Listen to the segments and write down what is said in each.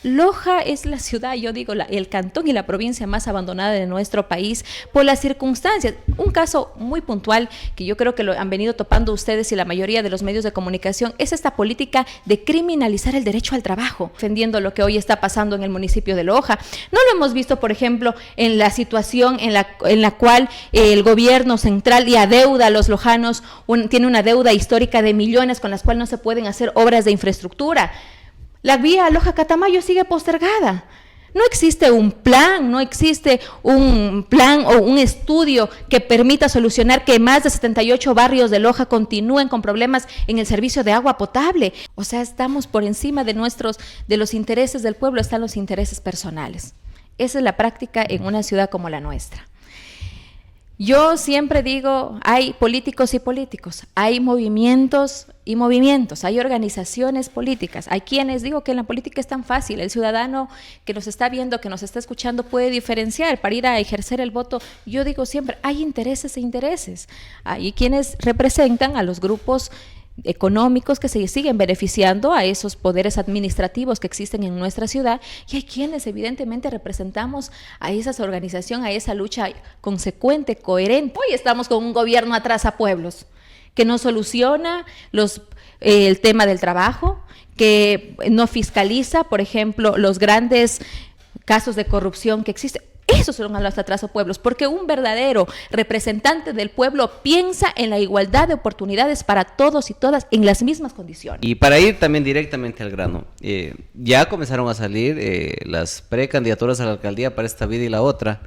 Loja es la ciudad, yo digo, el cantón y la provincia más abandonada de nuestro país por las circunstancias. Un caso muy puntual que yo creo que lo han venido topando ustedes y la mayoría de los medios de comunicación es esta política de criminalizar el derecho al trabajo, defendiendo lo que hoy está pasando en el municipio de Loja. No lo hemos visto, por ejemplo, en la situación en la cual el gobierno central y adeuda a los lojanos, tiene una deuda histórica de millones con las cuales no se pueden hacer obras de infraestructura. La vía Loja-Catamayo sigue postergada. No existe un plan, no existe un plan o un estudio que permita solucionar que más de 78 barrios de Loja continúen con problemas en el servicio de agua potable. O sea, estamos por encima de los intereses del pueblo, están los intereses personales. Esa es la práctica en una ciudad como la nuestra. Yo siempre digo, hay políticos y políticos, hay movimientos y movimientos, hay organizaciones políticas, hay quienes digo que en la política es tan fácil, el ciudadano que nos está viendo, que nos está escuchando puede diferenciar para ir a ejercer el voto. Yo digo siempre, hay intereses e intereses, hay quienes representan a los grupos económicos que se siguen beneficiando a esos poderes administrativos que existen en nuestra ciudad, y hay quienes evidentemente representamos a esa organización, a esa lucha consecuente, coherente. Hoy estamos con un gobierno atrasa pueblos, que no soluciona el tema del trabajo, que no fiscaliza, por ejemplo, los grandes casos de corrupción que existen. Esos son los atrasos pueblos, porque un verdadero representante del pueblo piensa en la igualdad de oportunidades para todos y todas en las mismas condiciones. Y para ir también directamente al grano, ya comenzaron a salir las precandidaturas a la alcaldía para esta vida y la otra,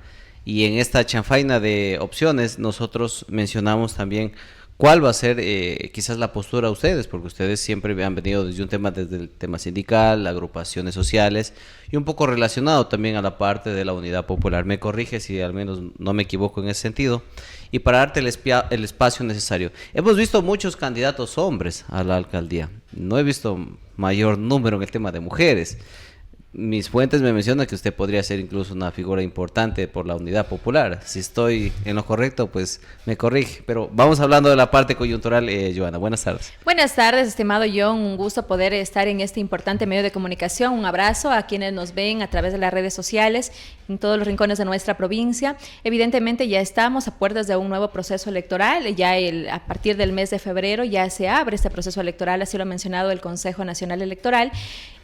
y en esta chanfaina de opciones nosotros mencionamos también cuál va a ser quizás la postura de ustedes, porque ustedes siempre han venido desde desde el tema sindical, agrupaciones sociales, y un poco relacionado también a la parte de la Unidad Popular. Me corrige si al menos no me equivoco en ese sentido. Y para darte el espacio necesario, hemos visto muchos candidatos hombres a la alcaldía, no he visto mayor número en el tema de mujeres. Mis fuentes me mencionan que usted podría ser incluso una figura importante por la Unidad Popular. Si estoy en lo correcto, pues me corrige. Pero vamos hablando de la parte coyuntural, Joana. Buenas tardes. Buenas tardes, estimado John. Un gusto poder estar en este importante medio de comunicación. Un abrazo a quienes nos ven a través de las redes sociales en todos los rincones de nuestra provincia. Evidentemente ya estamos a puertas de un nuevo proceso electoral. Ya a partir del mes de febrero ya se abre este proceso electoral, así lo ha mencionado el Consejo Nacional Electoral.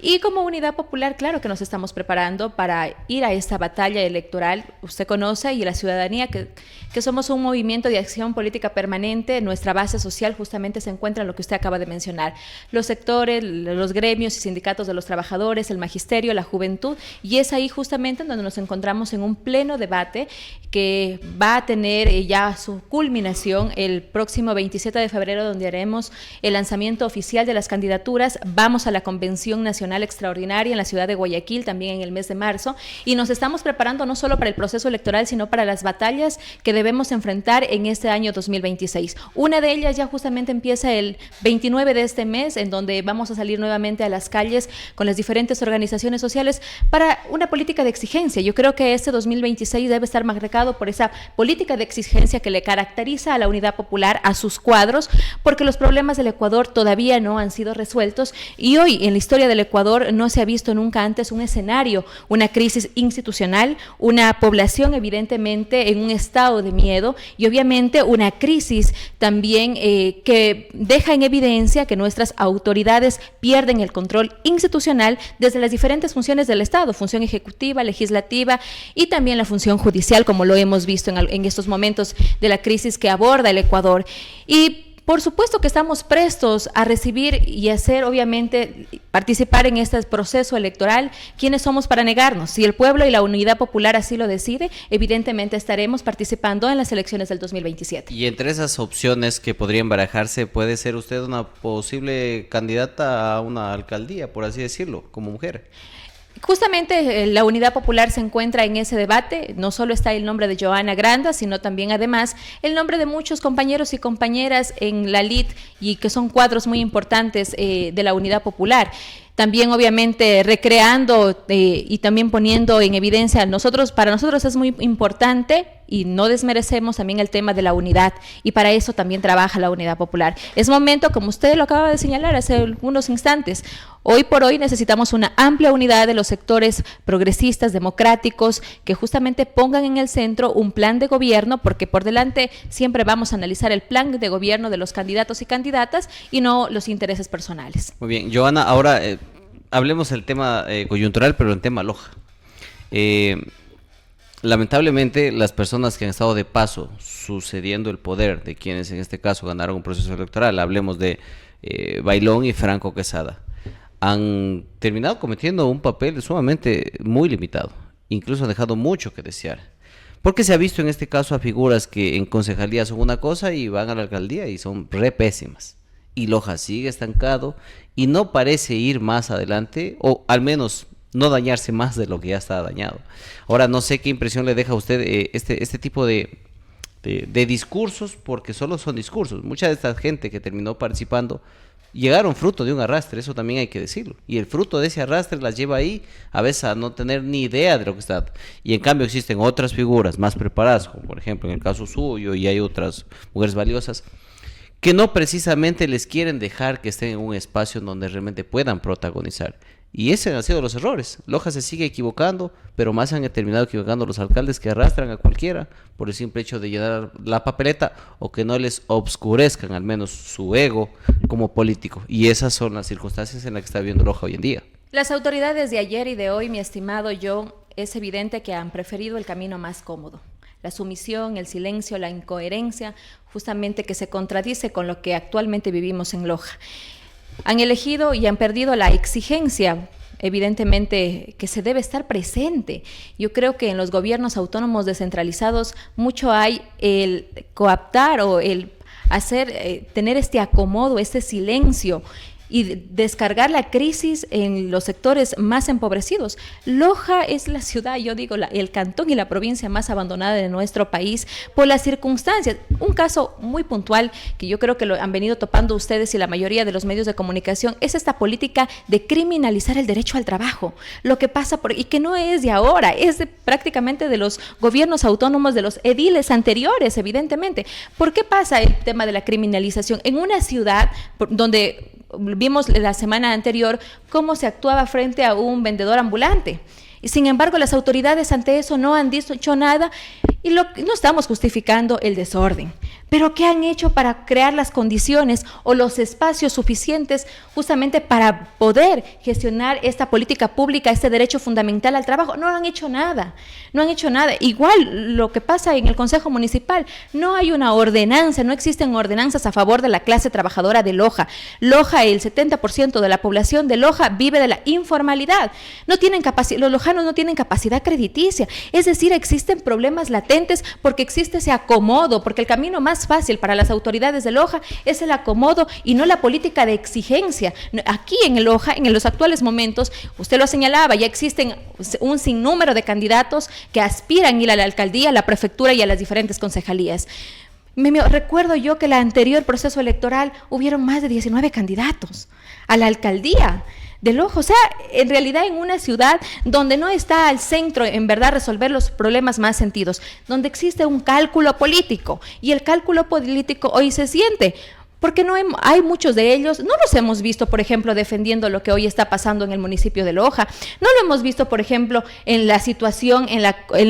Y como Unidad Popular, claro que nos estamos preparando para ir a esta batalla electoral. Usted conoce, y la ciudadanía, que somos un movimiento de acción política permanente. Nuestra base social justamente se encuentra en lo que usted acaba de mencionar. Los sectores, los gremios y sindicatos de los trabajadores, el magisterio, la juventud, y es ahí justamente en donde nos encontramos en un pleno debate que va a tener ya su culminación el próximo 27 de febrero, donde haremos el lanzamiento oficial de las candidaturas. Vamos a la Convención Nacional Extraordinaria en la ciudad de Guayaquil también en el mes de marzo, y nos estamos preparando no solo para el proceso electoral, sino para las batallas que debemos enfrentar en este año 2026. Una de ellas ya justamente empieza el 29 de este mes, en donde vamos a salir nuevamente a las calles con las diferentes organizaciones sociales para una política de exigencia. Yo creo que este 2026 debe estar marcado por esa política de exigencia que le caracteriza a la Unidad Popular, a sus cuadros, porque los problemas del Ecuador todavía no han sido resueltos, y hoy en la historia del Ecuador no se ha visto nunca antes un escenario, una crisis institucional, una población evidentemente en un estado de miedo, y obviamente una crisis también que deja en evidencia que nuestras autoridades pierden el control institucional desde las diferentes funciones del Estado, función ejecutiva, legislativa y también la función judicial, como lo hemos visto en estos momentos de la crisis que aborda el Ecuador. Y por supuesto que estamos prestos a recibir y hacer, obviamente, participar en este proceso electoral. ¿Quiénes somos para negarnos? Si el pueblo y la Unidad Popular así lo decide, evidentemente estaremos participando en las elecciones del 2027. Y entre esas opciones que podrían barajarse, ¿puede ser usted una posible candidata a una alcaldía, por así decirlo, como mujer? Justamente la Unidad Popular se encuentra en ese debate. No solo está el nombre de Joana Granda, sino también además el nombre de muchos compañeros y compañeras en la LID, y que son cuadros muy importantes de la Unidad Popular. También obviamente recreando y también poniendo en evidencia, para nosotros es muy importante y no desmerecemos también el tema de la unidad, y para eso también trabaja la Unidad Popular. Es momento, como usted lo acaba de señalar hace unos instantes, hoy por hoy necesitamos una amplia unidad de los sectores progresistas, democráticos, que justamente pongan en el centro un plan de gobierno, porque por delante siempre vamos a analizar el plan de gobierno de los candidatos y candidatas y no los intereses personales. Muy bien, Joana, ahora hablemos del tema coyuntural, pero el tema Loja. Lamentablemente, las personas que han estado de paso sucediendo el poder de quienes en este caso ganaron un proceso electoral, hablemos de Bailón y Franco Quesada, han terminado cometiendo un papel sumamente muy limitado, incluso han dejado mucho que desear, porque se ha visto en este caso a figuras que en concejalía son una cosa y van a la alcaldía y son re pésimas, y Loja sigue estancado y no parece ir más adelante, o al menos no dañarse más de lo que ya está dañado. Ahora, no sé qué impresión le deja a usted este tipo de discursos, porque solo son discursos. Mucha de esta gente que terminó participando llegaron fruto de un arrastre, eso también hay que decirlo. Y el fruto de ese arrastre las lleva ahí, a veces a no tener ni idea de lo que está. Y en cambio existen otras figuras más preparadas, como por ejemplo en el caso suyo, y hay otras mujeres valiosas, que no precisamente les quieren dejar que estén en un espacio donde realmente puedan protagonizar. Y ese han sido los errores. Loja se sigue equivocando, pero más han terminado equivocando los alcaldes que arrastran a cualquiera por el simple hecho de llenar la papeleta o que no les obscurezcan al menos su ego como político. Y esas son las circunstancias en las que está viviendo Loja hoy en día. Las autoridades de ayer y de hoy, mi estimado John, es evidente que han preferido el camino más cómodo. La sumisión, el silencio, la incoherencia, justamente que se contradice con lo que actualmente vivimos en Loja. Han elegido y han perdido la exigencia, evidentemente, que se debe estar presente. Yo creo que en los gobiernos autónomos descentralizados mucho hay el coaptar o el hacer, tener este acomodo, este silencio, y descargar la crisis en los sectores más empobrecidos. Loja es la ciudad, yo digo, el cantón y la provincia más abandonada de nuestro país por las circunstancias. Un caso muy puntual que yo creo que lo han venido topando ustedes y la mayoría de los medios de comunicación es esta política de criminalizar el derecho al trabajo. Lo que pasa y que no es de ahora, es prácticamente de los gobiernos autónomos, de los ediles anteriores, evidentemente. ¿Por qué pasa el tema de la criminalización? En una ciudad donde vimos la semana anterior cómo se actuaba frente a un vendedor ambulante. Y sin embargo, las autoridades ante eso no han dicho nada y no estamos justificando el desorden. Pero ¿qué han hecho para crear las condiciones o los espacios suficientes justamente para poder gestionar esta política pública, este derecho fundamental al trabajo? No han hecho nada, no han hecho nada. Igual lo que pasa en el Consejo Municipal, no hay una ordenanza, no existen ordenanzas a favor de la clase trabajadora de Loja. Loja, el 70% de la población de Loja vive de la informalidad. No tienen capacidad, los lojanos no tienen capacidad crediticia, es decir, existen problemas latentes porque existe ese acomodo, porque el camino más fácil para las autoridades de Loja es el acomodo y no la política de exigencia. Aquí en Loja, en los actuales momentos, usted lo señalaba, ya existen un sinnúmero de candidatos que aspiran a ir a la alcaldía, a la prefectura y a las diferentes concejalías. Recuerdo yo que el anterior proceso electoral hubieron más de 19 candidatos a la alcaldía de Loja. O sea, en realidad en una ciudad donde no está al centro, en verdad, resolver los problemas más sentidos, donde existe un cálculo político, y el cálculo político hoy se siente, porque hay muchos de ellos, no los hemos visto, por ejemplo, defendiendo lo que hoy está pasando en el municipio de Loja, no lo hemos visto, por ejemplo, en la situación en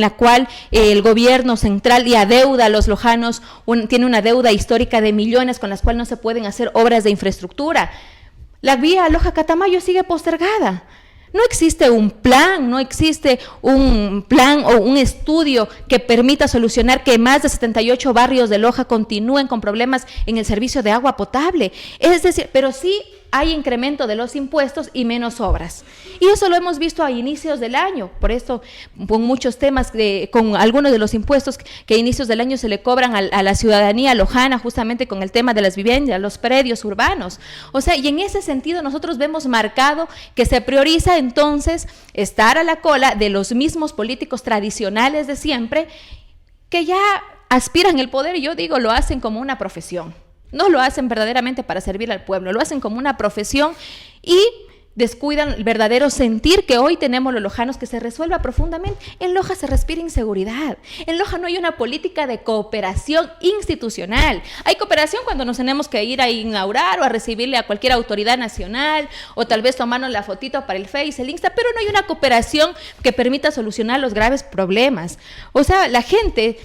la cual el gobierno central y adeuda a los lojanos, tiene una deuda histórica de millones con las cuales no se pueden hacer obras de infraestructura. La vía Loja-Catamayo sigue postergada. No existe un plan, no existe un plan o un estudio que permita solucionar que más de 78 barrios de Loja continúen con problemas en el servicio de agua potable. Es decir, pero sí hay incremento de los impuestos y menos obras. Y eso lo hemos visto a inicios del año, por esto con muchos temas, con algunos de los impuestos que a inicios del año se le cobran a la ciudadanía lojana, justamente con el tema de las viviendas, los predios urbanos. O sea, y en ese sentido nosotros vemos marcado que se prioriza entonces estar a la cola de los mismos políticos tradicionales de siempre, que ya aspiran el poder, y yo digo, lo hacen como una profesión. No lo hacen verdaderamente para servir al pueblo, lo hacen como una profesión y descuidan el verdadero sentir que hoy tenemos los lojanos, que se resuelva profundamente. En Loja se respira inseguridad. En Loja no hay una política de cooperación institucional. Hay cooperación cuando nos tenemos que ir a inaugurar o a recibirle a cualquier autoridad nacional, o tal vez tomarnos la fotito para el Face, el Insta, pero no hay una cooperación que permita solucionar los graves problemas. O sea, la gente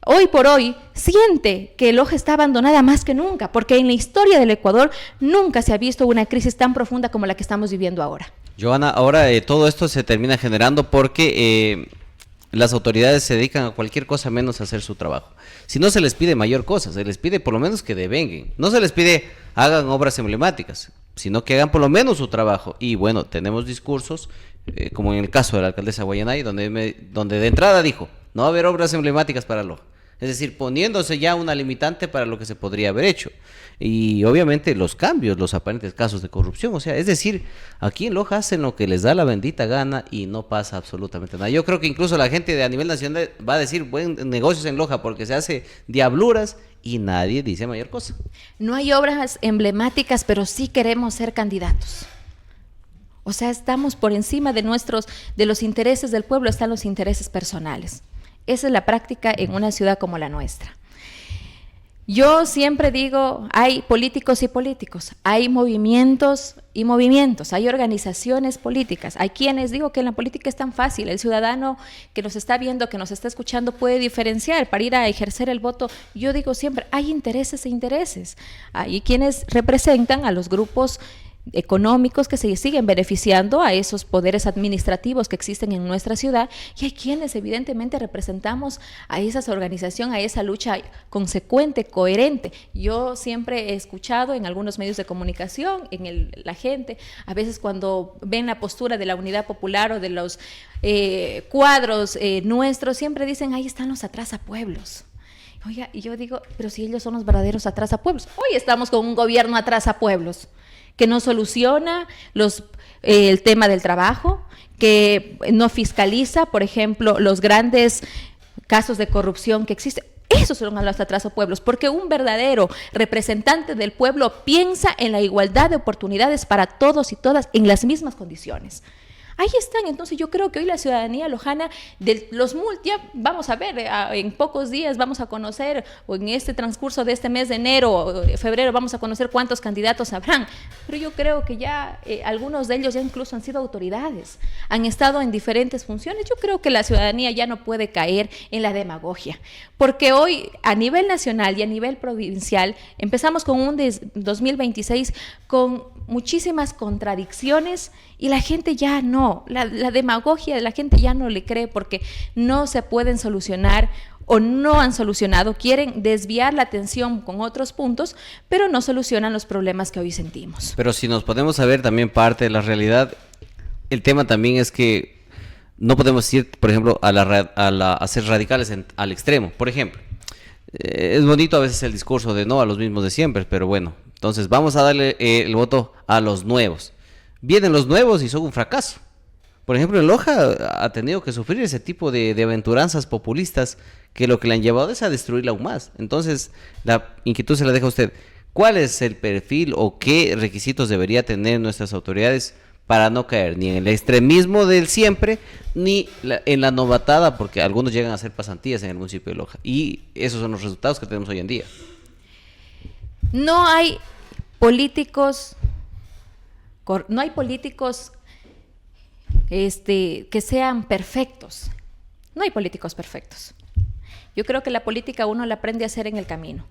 hoy por hoy siente que Loja está abandonada más que nunca, porque en la historia del Ecuador nunca se ha visto una crisis tan profunda como la que estamos viviendo ahora. Joana, ahora todo esto se termina generando porque las autoridades se dedican a cualquier cosa menos a hacer su trabajo. Si no se les pide mayor cosa, se les pide por lo menos que devenguen. No se les pide hagan obras emblemáticas, sino que hagan por lo menos su trabajo. Y bueno, tenemos discursos, como en el caso de la alcaldesa Guayanay, donde de entrada dijo, no va a haber obras emblemáticas para Loja. Es decir, poniéndose ya una limitante para lo que se podría haber hecho. Y obviamente los cambios, los aparentes casos de corrupción, o sea, es decir, aquí en Loja hacen lo que les da la bendita gana y no pasa absolutamente nada. Yo creo que incluso la gente a nivel nacional va a decir buen negocios en Loja porque se hace diabluras y nadie dice mayor cosa. No hay obras emblemáticas, pero sí queremos ser candidatos. O sea, estamos por encima de los intereses del pueblo, están los intereses personales. Esa es la práctica en una ciudad como la nuestra. Yo siempre digo, hay políticos y políticos, hay movimientos y movimientos, hay organizaciones políticas. Hay quienes digo que en la política es tan fácil, el ciudadano que nos está viendo, que nos está escuchando puede diferenciar para ir a ejercer el voto. Yo digo siempre, hay intereses e intereses. Hay quienes representan a los grupos económicos que se siguen beneficiando a esos poderes administrativos que existen en nuestra ciudad, y hay quienes evidentemente representamos a esa organización, a esa lucha consecuente, coherente. Yo siempre he escuchado en algunos medios de comunicación, la gente, a veces cuando ven la postura de la Unidad Popular o de los cuadros nuestros, siempre dicen, ahí están los atrasapueblos. Oiga, y yo digo, pero si ellos son los verdaderos atrasapueblos. Hoy estamos con un gobierno atrasapueblos que no soluciona el tema del trabajo, que no fiscaliza, por ejemplo, los grandes casos de corrupción que existen. Esos son los atrasapueblos, porque un verdadero representante del pueblo piensa en la igualdad de oportunidades para todos y todas en las mismas condiciones. Ahí están. Entonces yo creo que hoy la ciudadanía lojana, ya vamos a ver, en pocos días vamos a conocer, o en este transcurso de este mes de enero o febrero vamos a conocer cuántos candidatos habrán, pero yo creo que ya algunos de ellos ya incluso han sido autoridades, han estado en diferentes funciones. Yo creo que la ciudadanía ya no puede caer en la demagogia, porque hoy a nivel nacional y a nivel provincial empezamos con un 2026 con muchísimas contradicciones y la gente ya no, la demagogia de la gente ya no le cree, porque no se pueden solucionar o no han solucionado, quieren desviar la atención con otros puntos, pero no solucionan los problemas que hoy sentimos. Pero si nos podemos saber también parte de la realidad, el tema también es que no podemos ir, por ejemplo, a ser radicales al extremo. Por ejemplo, es bonito a veces el discurso de no a los mismos de siempre, pero bueno, entonces vamos a darle el voto a los nuevos. Vienen los nuevos y son un fracaso. Por ejemplo, en Loja ha tenido que sufrir ese tipo de aventuranzas populistas que lo que le han llevado es a destruirla aún más. Entonces, la inquietud se la deja a usted. ¿Cuál es el perfil o qué requisitos debería tener nuestras autoridades para no caer ni en el extremismo del siempre, ni en la novatada, porque algunos llegan a hacer pasantías en el municipio de Loja? Y esos son los resultados que tenemos hoy en día. No hay políticos que sean perfectos. No hay políticos perfectos. Yo creo que la política uno la aprende a hacer en el camino.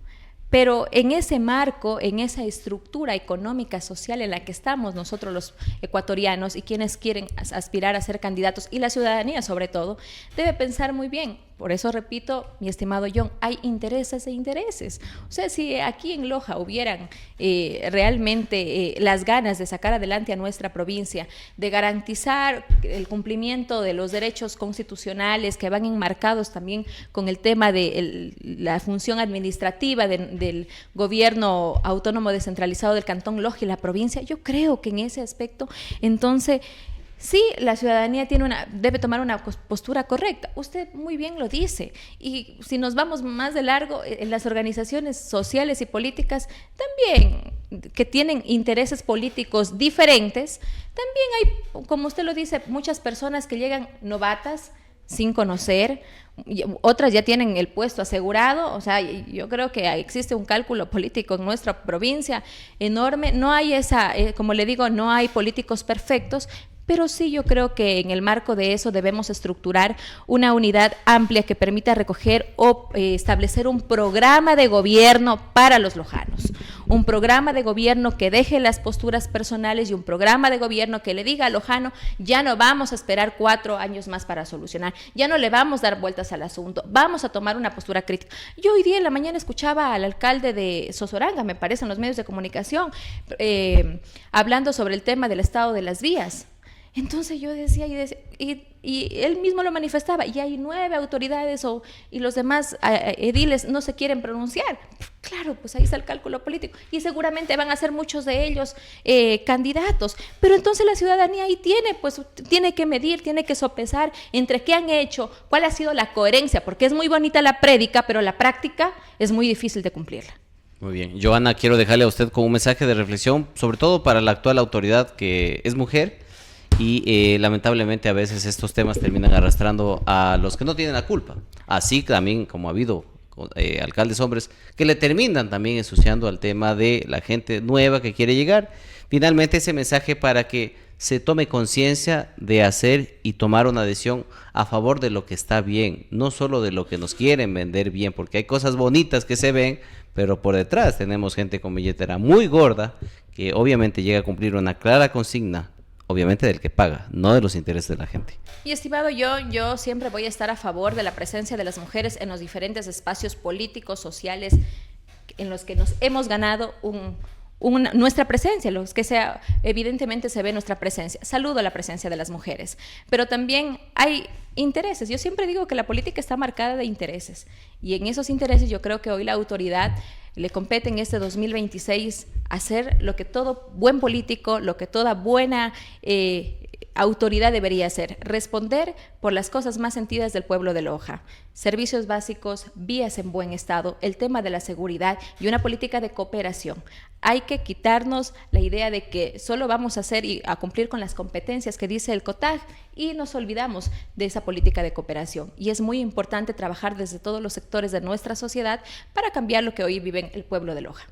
Pero en ese marco, en esa estructura económica, social en la que estamos nosotros los ecuatorianos y quienes quieren aspirar a ser candidatos, y la ciudadanía sobre todo, debe pensar muy bien. Por eso repito, mi estimado John, hay intereses e intereses. O sea, si aquí en Loja hubieran realmente las ganas de sacar adelante a nuestra provincia, de garantizar el cumplimiento de los derechos constitucionales que van enmarcados también con el tema de la función administrativa del gobierno autónomo descentralizado del Cantón Loja y la provincia, yo creo que en ese aspecto, entonces, sí, la ciudadanía debe tomar una postura correcta. Usted muy bien lo dice. Y si nos vamos más de largo, en las organizaciones sociales y políticas también que tienen intereses políticos diferentes, también hay, como usted lo dice, muchas personas que llegan novatas, sin conocer, otras ya tienen el puesto asegurado. O sea, yo creo que existe un cálculo político en nuestra provincia enorme. No hay esa, como le digo, no hay políticos perfectos, pero sí yo creo que en el marco de eso debemos estructurar una unidad amplia que permita recoger o establecer un programa de gobierno para los lojanos. Un programa de gobierno que deje las posturas personales y un programa de gobierno que le diga al lojano: ya no vamos a esperar 4 años más para solucionar, ya no le vamos a dar vueltas al asunto, vamos a tomar una postura crítica. Yo hoy día en la mañana escuchaba al alcalde de Sozoranga, me parece, en los medios de comunicación, hablando sobre el tema del estado de las vías. Entonces yo decía, y él mismo lo manifestaba, y hay 9 autoridades y los demás ediles no se quieren pronunciar. Claro, pues ahí está el cálculo político, y seguramente van a ser muchos de ellos candidatos, pero entonces la ciudadanía ahí tiene que medir, tiene que sopesar entre qué han hecho, cuál ha sido la coherencia, porque es muy bonita la prédica, pero la práctica es muy difícil de cumplirla. Muy bien. Joana, quiero dejarle a usted como un mensaje de reflexión, sobre todo para la actual autoridad, que es mujer, y lamentablemente a veces estos temas terminan arrastrando a los que no tienen la culpa, así también como ha habido alcaldes hombres que le terminan también ensuciando al tema de la gente nueva que quiere llegar. Finalmente, ese mensaje para que se tome conciencia de hacer y tomar una decisión a favor de lo que está bien, no solo de lo que nos quieren vender bien, porque hay cosas bonitas que se ven, pero por detrás tenemos gente con billetera muy gorda que obviamente llega a cumplir una clara consigna, obviamente del que paga, no de los intereses de la gente. Y estimado, yo siempre voy a estar a favor de la presencia de las mujeres en los diferentes espacios políticos, sociales, en los que nos hemos ganado nuestra presencia, los que evidentemente se ve nuestra presencia. Saludo la presencia de las mujeres, pero también hay intereses. Yo siempre digo que la política está marcada de intereses, y en esos intereses yo creo que hoy la autoridad le compete en este 2026 hacer lo que todo buen político, lo que toda buena autoridad debería hacer: responder por las cosas más sentidas del pueblo de Loja. Servicios básicos, vías en buen estado, el tema de la seguridad y una política de cooperación. Hay que quitarnos la idea de que solo vamos a hacer y a cumplir con las competencias que dice el COTAG, y nos olvidamos de esa política de cooperación. Y es muy importante trabajar desde todos los sectores de nuestra sociedad para cambiar lo que hoy vive el pueblo de Loja.